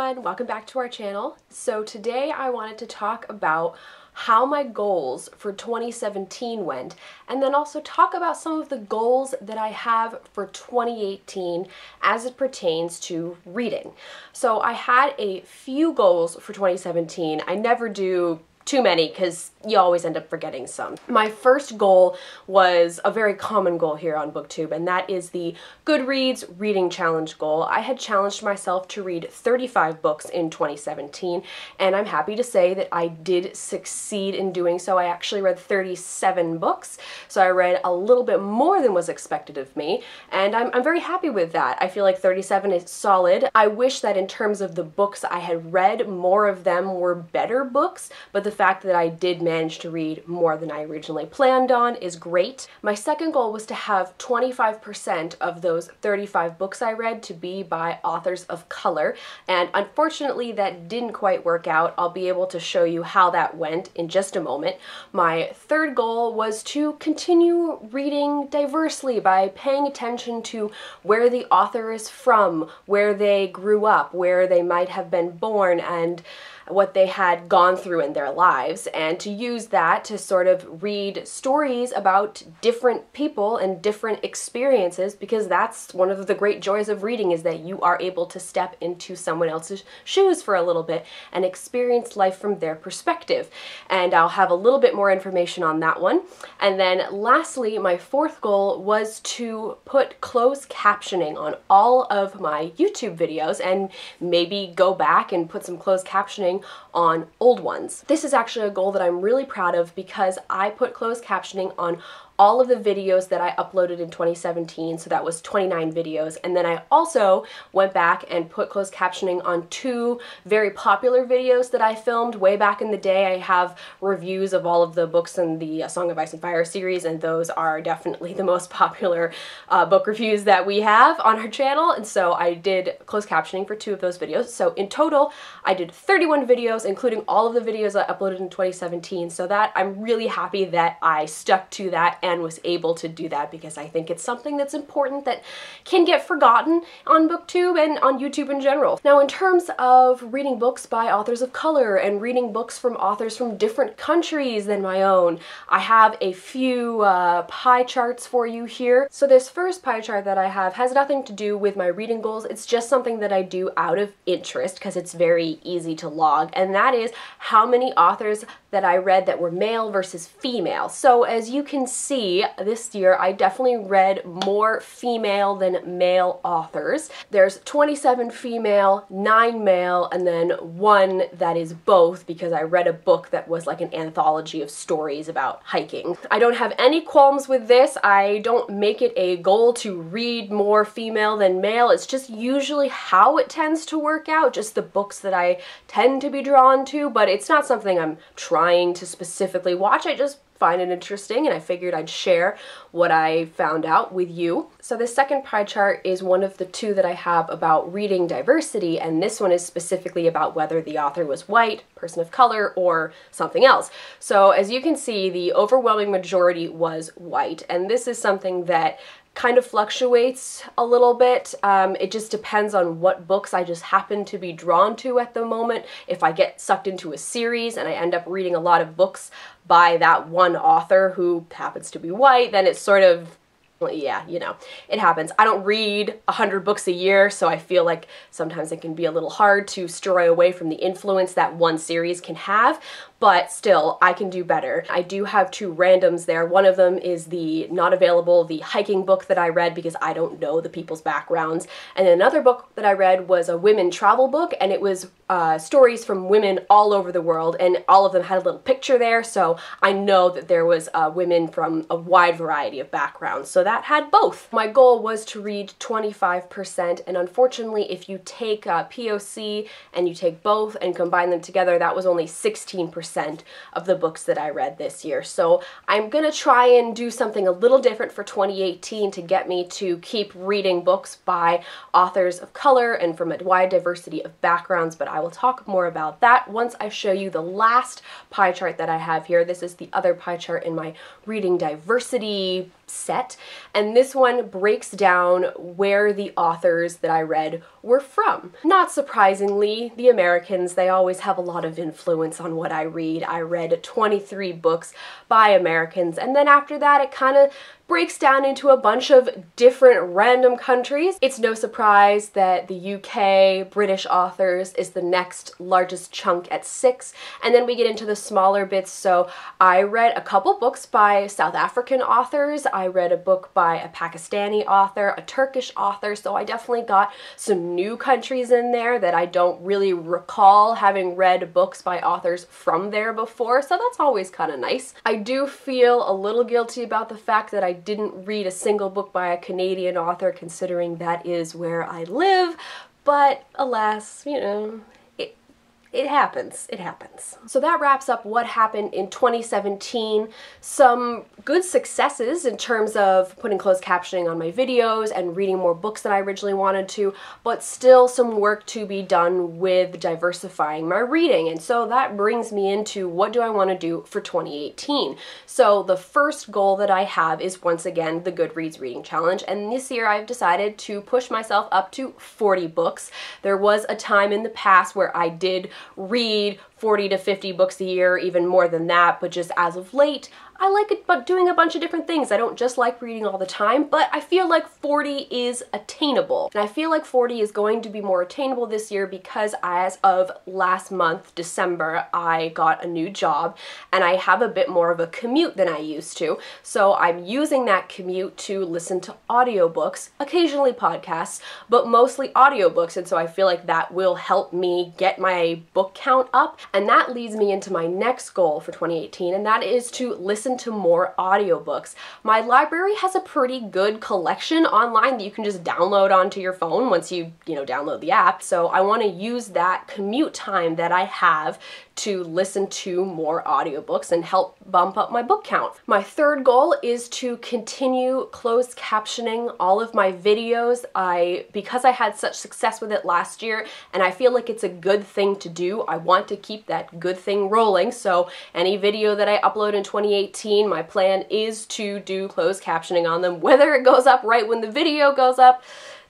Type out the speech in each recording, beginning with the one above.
everyone, welcome back to our channel. So today I wanted to talk about how my goals for 2017 went, and then also talk about some of the goals that I have for 2018 as it pertains to reading. So I had a few goals for 2017. I never do too many because you always end up forgetting some. My first goal was a very common goal here on BookTube, and that is the Goodreads Reading Challenge goal. I had challenged myself to read 35 books in 2017, and I'm happy to say that I did succeed in doing so. I actually read 37 books, so I read a little bit more than was expected of me, and I'm very happy with that. I feel like 37 is solid. I wish that in terms of the books I had read, more of them were better books, but the fact that I did manage to read more than I originally planned on is great. My second goal was to have 25% of those 35 books I read to be by authors of color, and unfortunately that didn't quite work out. I'll be able to show you how that went in just a moment. My third goal was to continue reading diversely by paying attention to where the author is from, where they grew up, where they might have been born, and what they had gone through in their lives, and to use that to sort of read stories about different people and different experiences, because that's one of the great joys of reading, is that you are able to step into someone else's shoes for a little bit and experience life from their perspective. And I'll have a little bit more information on that one. And then lastly, my fourth goal was to put closed captioning on all of my YouTube videos, and maybe go back and put some closed captioning on old ones. This is actually a goal that I'm really proud of, because I put closed captioning on all of the videos that I uploaded in 2017, so that was 29 videos, and then I also went back and put closed captioning on two very popular videos that I filmed way back in the day. I have reviews of all of the books in the Song of Ice and Fire series, and those are definitely the most popular book reviews that we have on our channel, and so I did closed captioning for two of those videos. So in total, I did 31 videos, including all of the videos I uploaded in 2017, so that I'm really happy that I stuck to that and was able to do that, because I think it's something that's important that can get forgotten on BookTube and on YouTube in general. Now, in terms of reading books by authors of color and reading books from authors from different countries than my own, I have a few pie charts for you here. So this first pie chart that I have has nothing to do with my reading goals. It's just something that I do out of interest because it's very easy to log, and that is how many authors that I read that were male versus female. So as you can see, this year I definitely read more female than male authors. There's 27 female, 9 male, and then 1 that is both, because I read a book that was like an anthology of stories about hiking. I don't have any qualms with this. I don't make it a goal to read more female than male. It's just usually how it tends to work out, just the books that I tend to be drawn to, but it's not something I'm trying to specifically watch. I just find it interesting, and I figured I'd share what I found out with you. So the second pie chart is one of the two that I have about reading diversity, and this one is specifically about whether the author was white, person of color, or something else. So as you can see, the overwhelming majority was white, and this is something that kind of fluctuates a little bit. It just depends on what books I just happen to be drawn to at the moment. If I get sucked into a series and I end up reading a lot of books by that one author who happens to be white, then it's sort of, well, yeah, you know, it happens. I don't read 100 books a year, so I feel like sometimes it can be a little hard to stray away from the influence that one series can have, but still, I can do better. I do have two randoms there. One of them is the not available, the hiking book that I read because I don't know the people's backgrounds, and then another book that I read was a women travel book, and it was stories from women all over the world, and all of them had a little picture there, so I know that there was women from a wide variety of backgrounds, so that had both. My goal was to read 25%, and unfortunately, if you take POC and you take both and combine them together, that was only 16% of the books that I read this year. So I'm gonna try and do something a little different for 2018 to get me to keep reading books by authors of color and from a wide diversity of backgrounds, but I will talk more about that once I show you the last pie chart that I have here. This is the other pie chart in my reading diversity set, and this one breaks down where the authors that I read were from. Not surprisingly, the Americans, they always have a lot of influence on what I read. I read 23 books by Americans, and then after that it kind of breaks down into a bunch of different random countries. It's no surprise that the UK, British authors, is the next largest chunk at 6, and then we get into the smaller bits. So I read a couple books by South African authors, I read a book by a Pakistani author, a Turkish author, so I definitely got some new countries in there that I don't really recall having read books by authors from there before, so that's always kind of nice. I do feel a little guilty about the fact that I didn't read a single book by a Canadian author, considering that is where I live, but alas, you know, it happens. It happens. So that wraps up what happened in 2017. Some good successes in terms of putting closed captioning on my videos and reading more books than I originally wanted to, but still some work to be done with diversifying my reading. And so that brings me into what do I want to do for 2018. So the first goal that I have is once again the Goodreads Reading Challenge, and this year I've decided to push myself up to 40 books. There was a time in the past where I did read 40 to 50 books a year, even more than that, but just as of late, I like it, but doing a bunch of different things. I don't just like reading all the time, but I feel like 40 is attainable. And I feel like 40 is going to be more attainable this year because as of last month, December, I got a new job and I have a bit more of a commute than I used to. So I'm using that commute to listen to audiobooks, occasionally podcasts, but mostly audiobooks. And so I feel like that will help me get my book count up. And that leads me into my next goal for 2018, and that is to listen to more audiobooks. My library has a pretty good collection online that you can just download onto your phone once you download the app. So I want to use that commute time that I have to listen to more audiobooks and help bump up my book count. My third goal is to continue closed captioning all of my videos. Because I had such success with it last year and I feel like it's a good thing to do, I want to keep that good thing rolling. So any video that I upload in 2018, my plan is to do closed captioning on them. Whether it goes up right when the video goes up,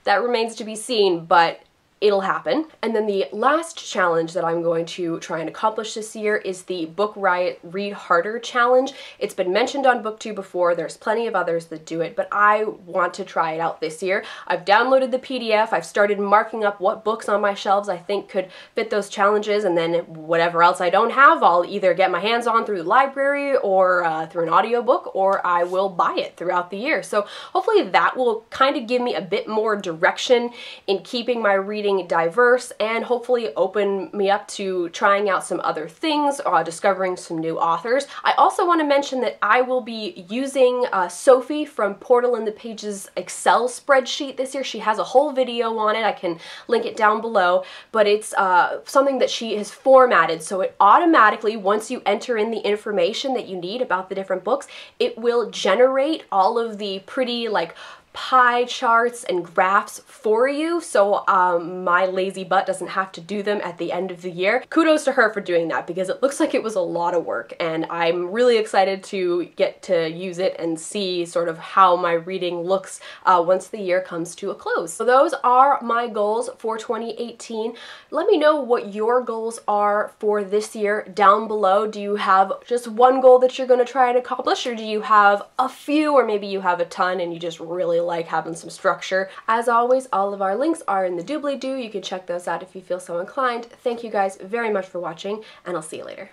that remains to be seen, but it'll happen. And then the last challenge that I'm going to try and accomplish this year is the Book Riot Read Harder Challenge. It's been mentioned on BookTube before, there's plenty of others that do it, but I want to try it out this year. I've downloaded the PDF, I've started marking up what books on my shelves I think could fit those challenges, and then whatever else I don't have, I'll either get my hands on through the library or through an audiobook, or I will buy it throughout the year. So hopefully that will kind of give me a bit more direction in keeping my reading diverse and hopefully open me up to trying out some other things, discovering some new authors. I also want to mention that I will be using Sophie from Portal in the Pages Excel spreadsheet this year. She has a whole video on it. I can link it down below, but it's something that she has formatted, so it automatically, once you enter in the information that you need about the different books, it will generate all of the pretty pie charts and graphs for you, so my lazy butt doesn't have to do them at the end of the year. Kudos to her for doing that, because it looks like it was a lot of work, and I'm really excited to get to use it and see sort of how my reading looks once the year comes to a close. So those are my goals for 2018. Let me know what your goals are for this year down below. Do you have just one goal that you're going to try and accomplish, or do you have a few, or maybe you have a ton and you just really like having some structure? As always, all of our links are in the doobly-doo. You can check those out if you feel so inclined. Thank you guys very much for watching, and I'll see you later.